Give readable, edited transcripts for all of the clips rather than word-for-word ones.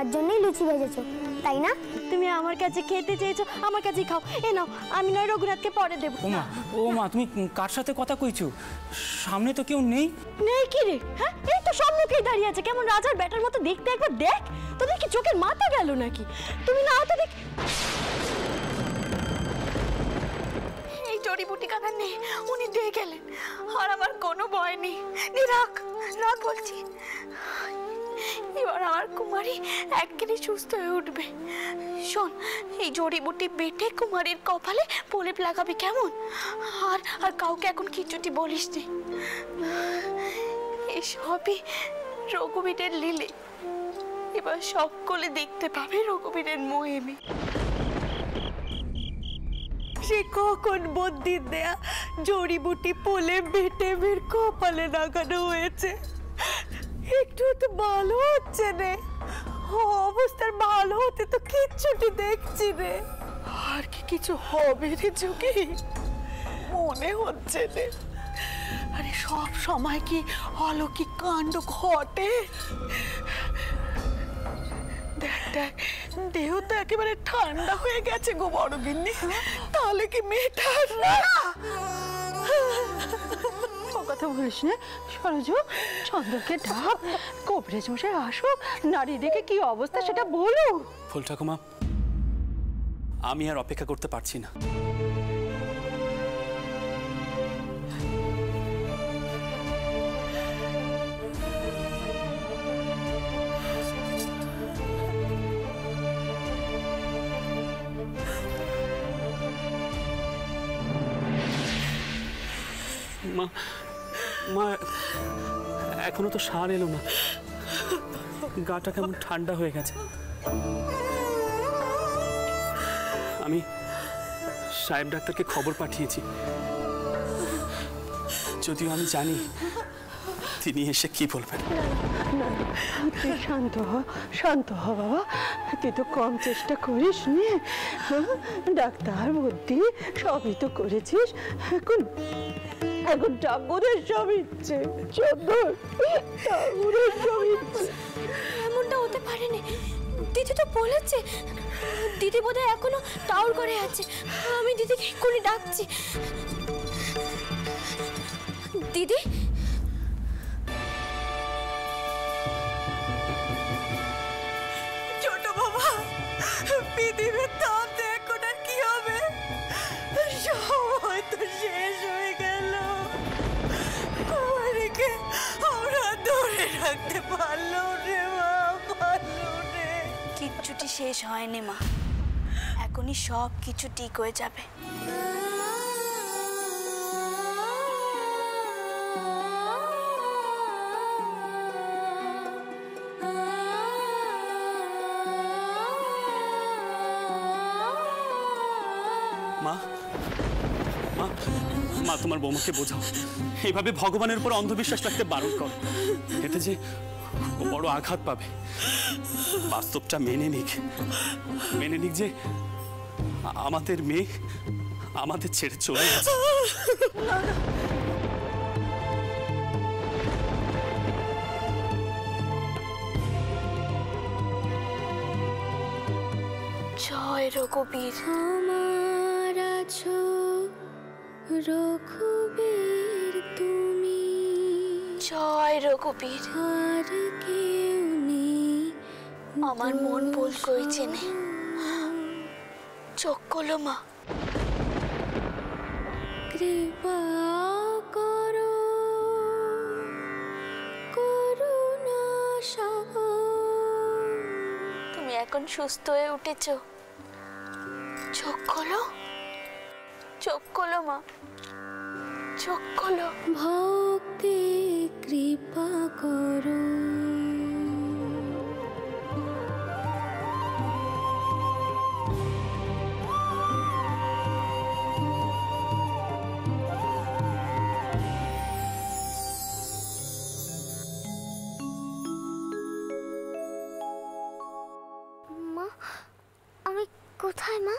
আমার জন্যই লুচি ভেজেছো, তাই না? তুমি আমার কাছে খেতে চেয়েছো, আমার কাছেই খাও। এ নাও, আমি নয় রঘুনাথকে পরে দেবো। ও মা, তুমি কার সাথে কথা কইছো? সামনে তো কেউ নেই। নেই কি রে? হ্যাঁ, এই তো সম্মুখেই দাঁড়িয়ে আছে, কেমন রাজার ব্যাটার মতো দেখতে, একবার দেখ। তোদের কি চোখের মাথা গেল নাকি? তুমি না তো দেখ। এই জড়িবুটি কাকা নেই, উনি দিয়ে গেলেন, আর আমার কোনো ভয় নেই। রাখ রাখ বলছি, এবার আমার কুমারী একেবারে সুস্থ হয়ে উঠবে। শোন, এই জড়িবুটি বেটে কুমারীর কপালে প্রলেপ লাগাবি, কেমন? আর আর কাউকে এখন কিছুটি বলিস নি। এই সবই রঘুবীরের লীলে। এবার সকলে দেখতে পাবে রঘুবীরের মোহিনী। সে কখন বুদ্ধি দেয়া জড়িবুটি প্রলেপ বেটে বের কপালে লাগানো হয়েছে। একটু তো ভালো হচ্ছে রে, অবস্থার ভালো হতে তো কিচ্ছুটি দেখছি রে। আর কি কিছু হবে রে যোগী? মনে হচ্ছে রে। আরে সব সময় কি অলৌকিক কাণ্ড ঘটে? দেখ দেখ, দেহ তো একেবারে ঠান্ডা হয়ে গেছে গো বড় গিন্নি। তাহলে কি মেয়েটা কথা বলিস না সরজু, চন্দ্রকে ডাক, কবিরাজ মশাই আসুক, নারী দেখে কি অবস্থা সেটা বলো। ফুল ঠাকুমা, আমি আর অপেক্ষা করতে পারছি না। মা মা, এখনো তো সার এলো না, গাটা কেমন ঠান্ডা হয়ে গেছে। আমি সাহেব ডাক্তারকে খবর পাঠিয়েছি, যদিও আমি জানি তিনি এসে কি বলবেন। তুই শান্ত হ, শান্ত হ বাবা, তুই তো কম চেষ্টা করিস নি। ডাক্তার বুদ্ধি সবই তো করেছিস, এখন এখন ঠাকুরের সব ইচ্ছে, চন্দন ঠাকুরের সব ইচ্ছে। এমনটা হতে পারেনি, দিদি তো বলেছে। দিদি বোধহয় এখনো টাউর করে আছে। আমি দিদিকে এক্ষুনি ডাকছি। দিদি, ছোট বাবা, পৃথিবীর তাপ দেখো না কি হবে, সময় তো শেষ হয়ে গেল। কুমারীকে আমরা ধরে রাখতে পারলো রে মা, পারলো রে। কিচ্ছুটি শেষ হয়নি মা, এখনই সব কিছু ঠিক হয়ে যাবে। মা মা মা, তোমার বৌমাকে বোঝাও, এইভাবে ভগবানের উপর অন্ধবিশ্বাস রাখতে বারণ কর। এতে যে বড় আঘাত পাবে। বাস্তবটা মেনে নিক যে আমাদের মেয়ে আমাদের ছেড়ে চলে গেছে। জয় রঘুবীর। আমার আছো রঘুবীর তুমি, জয় রঘুবীর। আর কেউ নেই আমার মন ভুল কইছে নে, চোখ খোলো মা। কৃপা করো করুণা সাগর। তুমি এখন সুস্থ হয়ে উঠেছো, চোখ খোলো, চোখ খোলো মা, চোখ খোলো। ভক্তি কৃপা করো। মা, আমি কোথায় মা?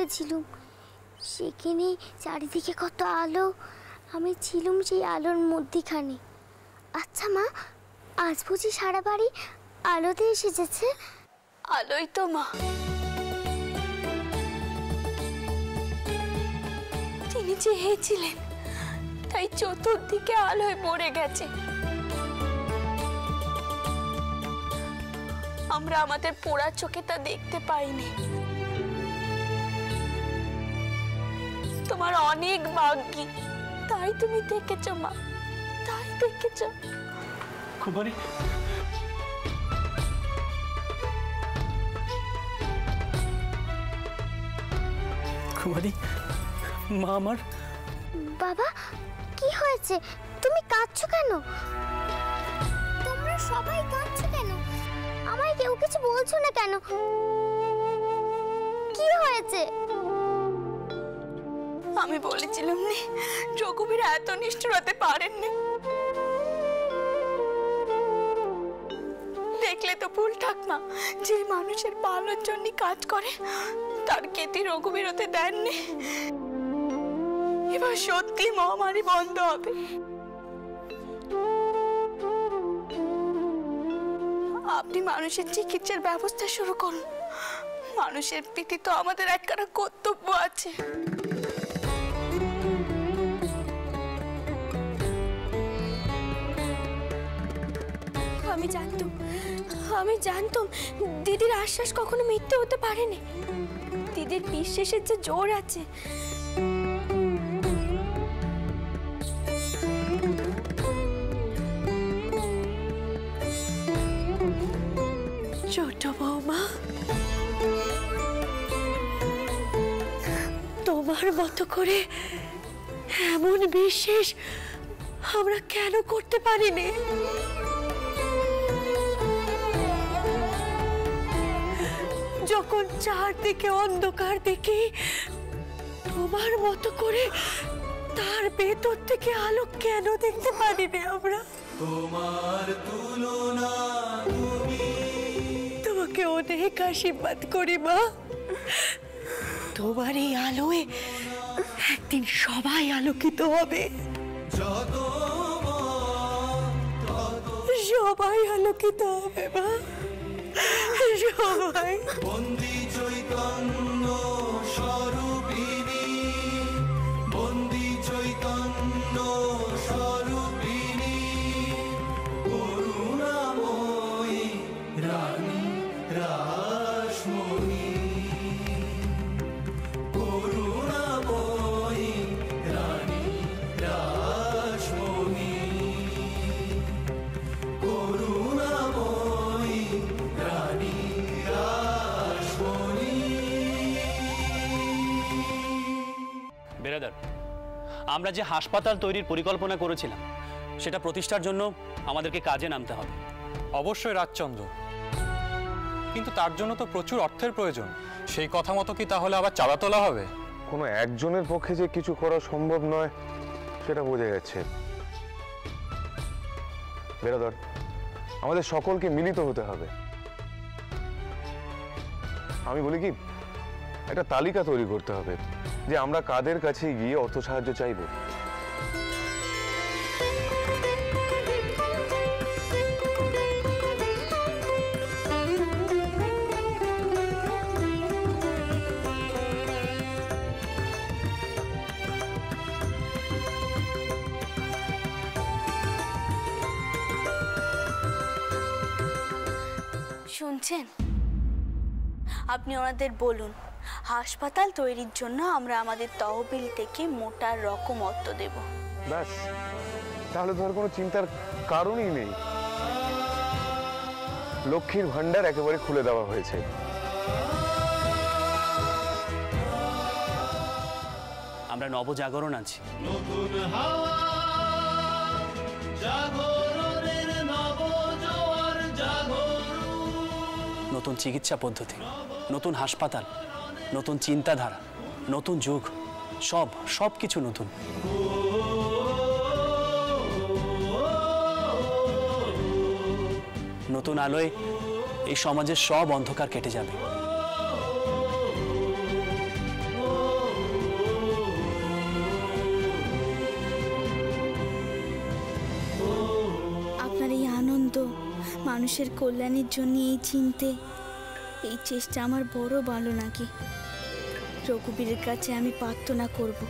গেছিলুম, সেখানে চারিদিকে কত আলো, আমি ছিলুম সেই আলোর মধ্যিখানে। আচ্ছা মা, আজ বুঝি সারা বাড়ি আলোতে এসেছে? আলোই তো মা, তিনি চেয়েছিলেন, তাই চতুর্দিকে আলোয় ভরে গেছে। আমরা আমাদের পোড়া চোখে তা দেখতে পাইনি। তোমার অনেক ভাগ্যি, তাই তুমি দেখেছো মা, তাই দেখেছো। কুমারী, কুমারী, মা আমার। বাবা, কি হয়েছে? তুমি কাঁদছো কেন? তোমরা সবাই কাঁদছো কেন? আমায় কেউ কিছু বলছো না কেন? কি হয়েছে? আমি বলেছিলাম না, রঘুবীর এত নিষ্ঠুর হতে পারেননি। দেখলে তো ভুল ঠাকমা, যে মানুষের ভালোর জন্য কাজ করে তার কেতি রঘুবীর হতে দেননি। এবার সত্যি মহামারী বন্ধ হবে। আপনি মানুষের চিকিৎসার ব্যবস্থা শুরু করুন। মানুষের প্রীতি তো আমাদের একখানা কর্তব্য আছে। আমি জানতাম দিদির আশ্বাস কখনো মিথ্যে হতে পারেনি। দিদির বিশ্বাসের যে জোর আছে। ছোট বৌমা, তোমার মতো করে এমন বিশ্বাস আমরা কেন করতে পারিনি? যখন চারদিকে অন্ধকার দেখি, তোমার মতো করে তার ভেতর থেকে আলো কেন দেখতে পারিনি আমরা? তোমার তুলনা তুমি। তোমাকে অনেক আশীর্বাদ করি মা। তোমার এই আলোয় একদিন সবাই আলোকিত হবে। সবাই আলোকিত হবে মা, সবাই। বন্দি চৈতন্য স্বরূপিণী, বন্দি চৈতন্য স্বরূপিণী, করুণাময়ী রানী রাসমণি, করুণাময়ী রানী রাসমণি, করুণাময়ী রানী রাসমণি। বেরাদার, আমরা যে হাসপাতাল তৈরির পরিকল্পনা করেছিলাম সেটা প্রতিষ্ঠার জন্য আমাদেরকে কাজে নামতে হবে। অবশ্যই রাজচন্দ্র, কিন্তু তার জন্য তো প্রচুর অর্থের প্রয়োজন। সেই কথা মতো কি তাহলে আবার চাঁদা তোলা হবে? কোনো একজনের পক্ষে যে কিছু করা সম্ভব নয় সেটা বোঝা যাচ্ছে। বেরাদর, আমাদের সকলকে মিলিত হতে হবে। আমি বলি কি, একটা তালিকা তৈরি করতে হবে যে আমরা কাদের কাছে গিয়ে অর্থ সাহায্য চাইব। শুনছেন? আপনি ওনাদের বলুন, হাসপাতাল তৈরির জন্য আমরা আমাদের তহবিল থেকে মোটা রকম অর্থ দেব। ব্যাস, তাহলে ধর কোনো চিন্তার কারণই নেই। লক্ষ্মীর ভান্ডার একেবারে খুলে দেওয়া হয়েছে। আমরা নবজাগরণ আছি। নতুন হাওয়া, জাগরণের নবজোয়ার জাগরণ। নতুন চিকিৎসা পদ্ধতি, নতুন হাসপাতাল, নতুন চিন্তাধারা, নতুন যুগ, সব কিছু নতুন। নতুন আলোয় এই সমাজের সব অন্ধকার কেটে যাবে। মানুষের কল্যাণের জন্য এই চিনতে, এই চেষ্টা আমার বড় ভালো লাগে। রঘুবীরের কাছে আমি প্রার্থনা করব,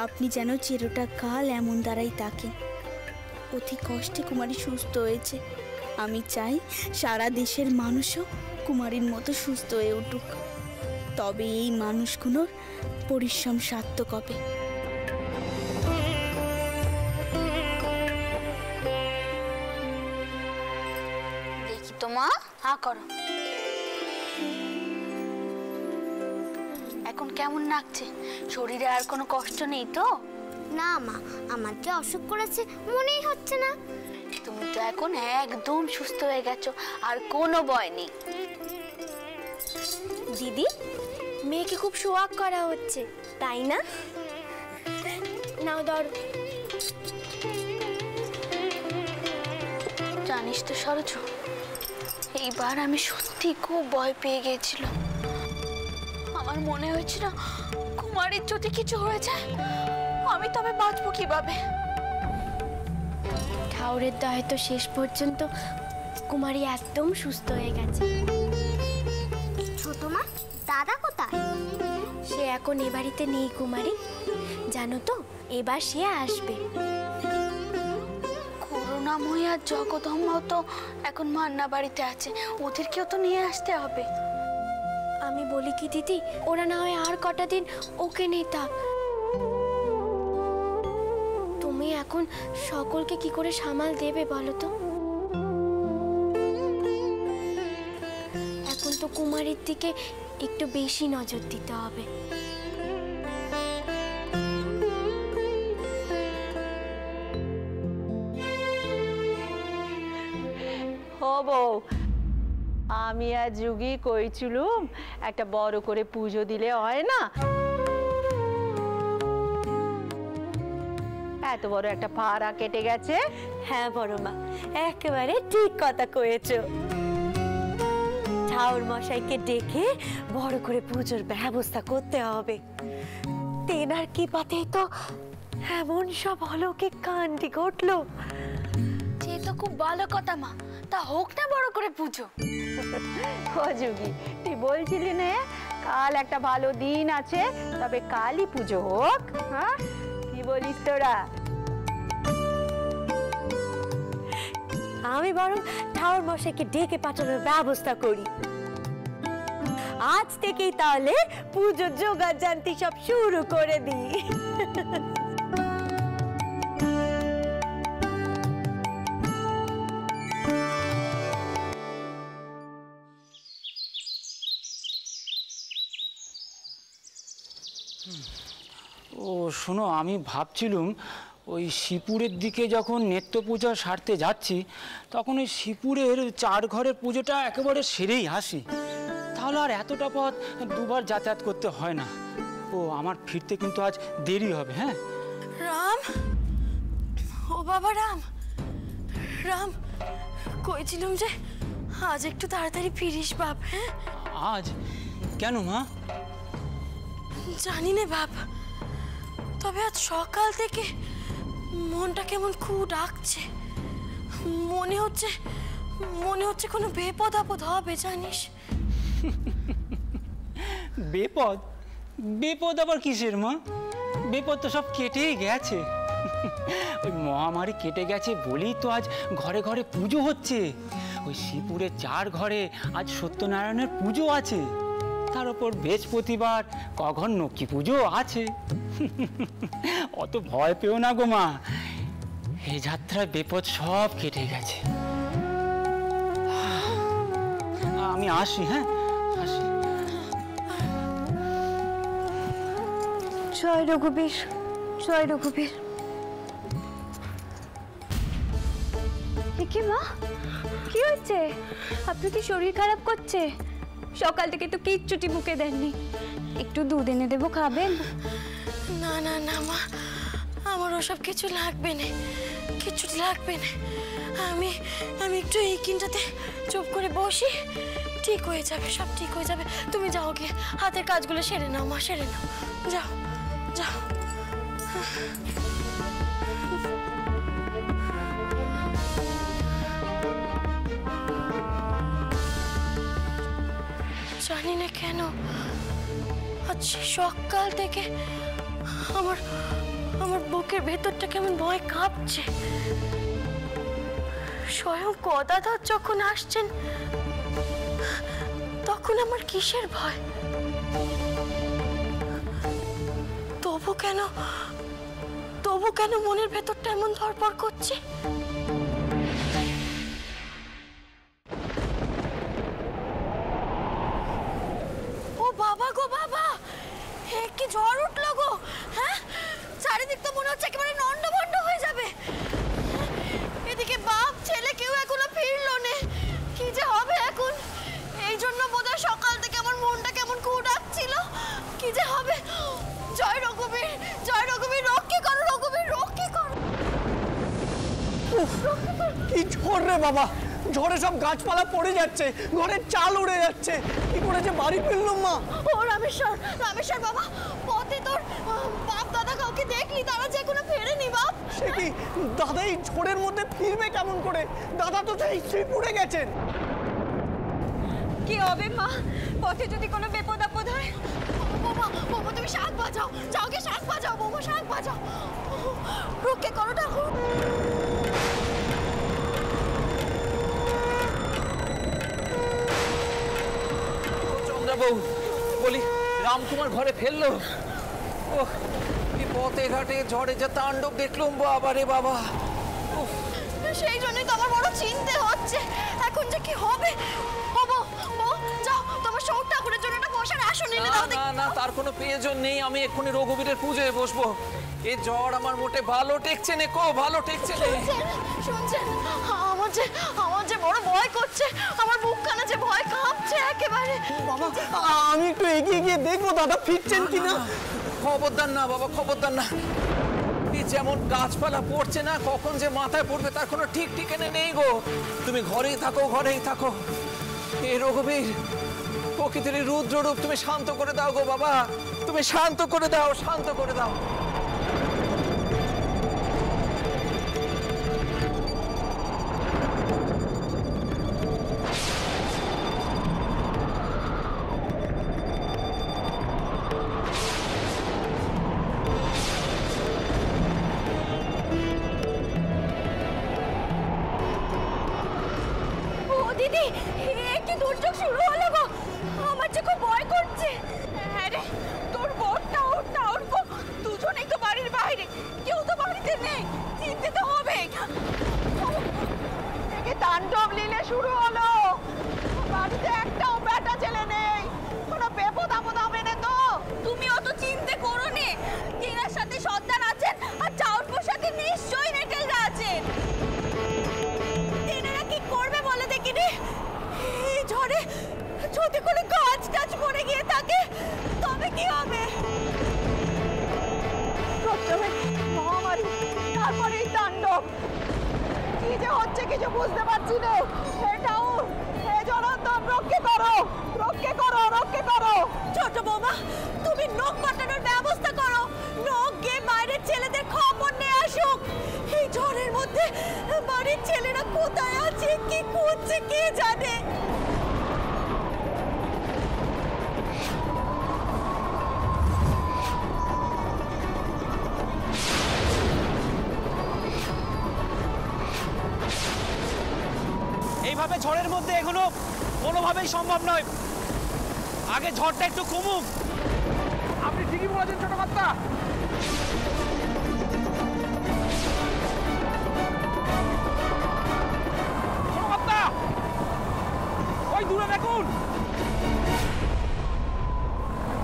আপনি যেন চিরটা কাল এমন দ্বারাই থাকেন। অতি কষ্টে কুমারী সুস্থ হয়েছে, আমি চাই সারা দেশের মানুষও কুমারীর মতো সুস্থ হয়ে উঠুক, তবে এই মানুষগুলোর পরিশ্রম সার্থক হবে। দেখি তো মা, হা করো। এখন কেমন লাগছে? শরীরে আর কোনো কষ্ট নেই তো? না মা, আমার যে অসুখ করেছে মনেই হচ্ছে না। তুমি তো এখন একদম সুস্থ হয়ে গেছো, আর কোনো ভয় নেই। দিদি, মেয়েকে খুব সোয়াগ করা হচ্ছে, তাই না? নাও ধরো। জানিস তো সরজ, এইবার আমি সত্যি খুব ভয় পেয়ে গিয়েছিলাম। আমার মনে হয়েছিল কুমারীর যদি কিছু হয়ে যায় আমি তবে বাঁচবো কিভাবে। ঠাউরের দয়ে তো শেষ পর্যন্ত কুমারী একদম সুস্থ হয়ে গেছে। ছোট মা, দাদা কোথায়? সে এখন এ বাড়িতে নেই কুমারী, জানো তো এবার সে আসবে। করুণাময়ী আর জগদম্বাও তো এখন মান্না বাড়িতে আছে, ওদেরকেও তো নিয়ে আসতে হবে। আমি বলি কি দিদি, ওরা না হয় আর কটা দিন ওকে নেই থাক। তুমি এখন সকলকে কি করে সামাল দেবে বলো তো? এখন তো কুমারীর দিকে একটু বেশি নজর দিতে হবে। হবো, আমি আর যুগি কইছিলুম একটা বড় করে পুজো দিলে হয় না? এত বড় একটা পাড়া কেটে গেছে। হ্যাঁ বড় মা, একেবারে ঠিক কথা কয়েছো। ঠাউর মশাইকে ডেকে বড় করে পুজোর ব্যবস্থা করতে হবে। তেনার কি পাতে তো এমন সব অলৌকিক কাণ্ডি ঘটলো। সে তো খুব ভালো কথা মা, তা হোক না বড় করে পুজো। ও যুগি, তুই বলছিলি না কাল একটা ভালো দিন আছে, তবে কালই পুজো হোক? হ্যাঁ, কি বলিস তোরা? আমি বরং ঠাউর মশাইকে ডেকে পাঠানোর ব্যবস্থা করি। আজ থেকেই তাহলে পুজোর জোগাড় জানতি সব শুরু করে দিই। ও শোনো, আমি ভাবছিলুম ওই শিপুরের দিকে যখন নিত্য পূজা সারতে যাচ্ছি, তখন ওই শিপুরের 4 ঘরের পুজোটা একেবারে সেরেই আসি, তাহলে আর এতটা পথ দুবার যাতায়াত করতে হয় না। ও আমার ফিরতে কিন্তু আজ দেরি হবে। হ্যাঁ রাম, ও বাবা রাম, রাম কইছিলাম যে আজ একটু তাড়াতাড়ি ফিরিস বাপ। হ্যাঁ, আজ কেন মা? জানি না বাপ, তবে আজ সকাল থেকে মনটা কেমন খুব ডাকছে। মনে হচ্ছে কোনো বিপদ আপদ হবে জানিস। বিপদ? বিপদ আবার কিসের মা? বিপদ তো সব কেটেই গেছে। ওই মহামারী কেটে গেছে বলেই তো আজ ঘরে ঘরে পুজো হচ্ছে। ওই শিবপুরের 4 ঘরে আজ সত্যনারায়ণের পুজো আছে, তার উপর বৃহস্পতিবার কঘর নকি পুজো আছে। অত ভয় পেও না গো মা, এই যাত্রায় বিপদ সব কেটে গেছে। আমি আসি। হ্যাঁ আসি। জয় রঘুবীর, জয় রঘুবীর। কি মা, কি হচ্ছে? আপনার কি শরীর খারাপ করছে? সকাল থেকে তো কিচ্ছুটি মুখে দেননি। একটু দুধ এনে দেবো, খাবেন? না না না মা, আমার ওসব কিছু লাগবে না, কিচ্ছুটি লাগবে না। আমি একটু এই কিনটাতে চুপ করে বসি, ঠিক হয়ে যাবে, সব ঠিক হয়ে যাবে। তুমি যাও গিয়ে হাতের কাজগুলো সেরে নাও মা, সেরে নাও, যাও যাও। জানি না কেন আজ সকাল থেকে আমার আমার বুকের ভেতরটা কেমন ভয় কাঁপছে। স্বয়ং গদাধর যখন আসছেন তখন আমার কিসের ভয়? তবু কেন মনের ভেতরটা এমন ধড়ফড় করছে? ও বাবা গো বাবা, কি ঝড় উঠলো গো! হ্যাঁ, চারিদিক তো মনে হচ্ছে একেবারে নন্ডভন্ড হয়ে যাবে। এদিকে বাপ ছেলে কেউ এখনো ফিরলো না, কি যে হবে এখন। এই জন্য বোধহয় সকাল থেকে আমার মনটা কেমন কুড়াচ্ছিল। কি যে হবে! জয় রঘুবীর, জয় রঘুবীর, রক্ষে করো রঘুবীর, রক্ষে করো। কি ঝড় রে বাবা! ঝড়ে সব গাছপালা পড়ে যাচ্ছে, ঘরের চাল উড়ে যাচ্ছে। কি করে যে বাড়ি ফিরলাম মা? ও রামেশ্বর, রামেশ্বর বাবা, পথে তোর বাপ দাদা কাউকে দেখলি? তারা যে এখনো ফেরেনি বাপ। সে কি দাদা এই ঝড়ের মধ্যে ফিরবে কেমন করে? দাদা তো সেই শ্রীপুরে গেছেন। কি হবে মা, পথে যদি কোনো বিপদ আপদ হয়? বাবা, বাবা তুমি শাক বাজাও, যাও গে শাক বাজাও, বাবা শাক বাজাও, রক্ষে করো ঠাকুর। চন্দ্রবাবু, বলি রামকুমার ঘরে ফেললো? ও পথে ঘাটে ঝড়ে যা তাণ্ডব দেখলুম, বাবা রে বাবা। সেই জন্যই তো আমার বড় চিন্তা হচ্ছে, এখন যে কি হবে। বাবা, যাও তোমার সৌর ঠাকুরের জন্য একটা বসার আসন এনে দাও। না না, তার কোনো প্রয়োজন নেই, আমি এক্ষুনি রঘুবীরের পুজোয় বসবো। এই জ্বর আমার মোটে ভালো টেকছে না কো, ভালো টেকছে না। শুনছেন, আমার যে বড় ভয় করছে, আমার বুকখানা যে ভয় কাঁপছে একেবারে। বাবা, আমি একটু এগিয়ে গিয়ে দেখবো দাদা ফিরছেন কিনা। খবরদার না বাবা, খবরদার না। যেমন গাছপালা পড়ছে না, কখন যে মাথায় পড়বে তার কোনো ঠিক ঠিকানা নেই গো। তুমি ঘরেই থাকো, ঘরেই থাকো। এ রঘুবীর, প্রকৃতির রুদ্র রূপ তুমি শান্ত করে দাও গো বাবা, তুমি শান্ত করে দাও, শান্ত করে দাও। দিদি, কি দুর্যোগ শুরু হলো গো! আমার যে খুব ভয় করছে। আরে তোর বোনটা ওটা ওরকম দুজনেই তো বাড়ির বাইরে, কেউ তো বাড়িতে নেই, চিনতে তো হবে। থেকে তাণ্ডব লীলা শুরু হলো, বাড়িতে একটাও বেটা ছেলে নেই, কোনো বিপদ আপদ হবে না তো? তুমি অত চিন্তা করো নে, টিনার সাথে সন্তান আছেন আর চাউরপুর সাথে নিশ্চয়ই নেটেলরা আছেন। টিনারা কি করবে বলে দেখিনি? এই ঝড়ে যদি কোনো গাছ টাছ পড়ে গিয়ে থাকে তবে কি হবে? প্রথমে মহামারী, তারপরে এই তাণ্ডব, কি যে হচ্ছে কিছু বুঝতে পারছি না। এটাও এই জলান্তর রক্ষে করো, রক্ষে করো, রক্ষে করো। ছোট বৌমা, তুমি নখ কাটানোর ব্যবস্থা করো, নখ গিয়ে বাইরের ছেলেদের খবর নিয়ে আসুক। এই ঝড়ের মধ্যে বাড়ির ছেলেরা কোথায় আছে, কি করছে কে জানে। এইভাবে ঝড়ের মধ্যে এগুলো কোনোভাবেই সম্ভব নয়, আগে ঝড়টা একটু কমুক। আপনি ঠিকই বলেছেন ছোট কর্তা। ছোট কর্তা, ওই দূরে দেখুন,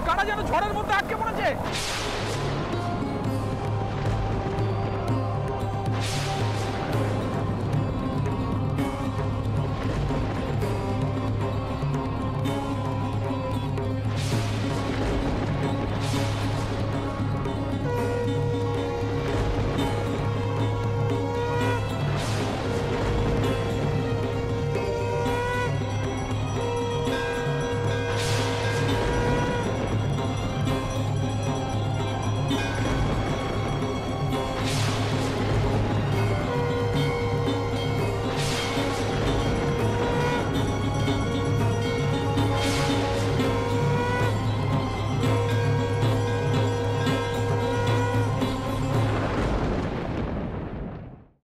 কারা যেন ঝড়ের মধ্যে আটকে পড়েছে।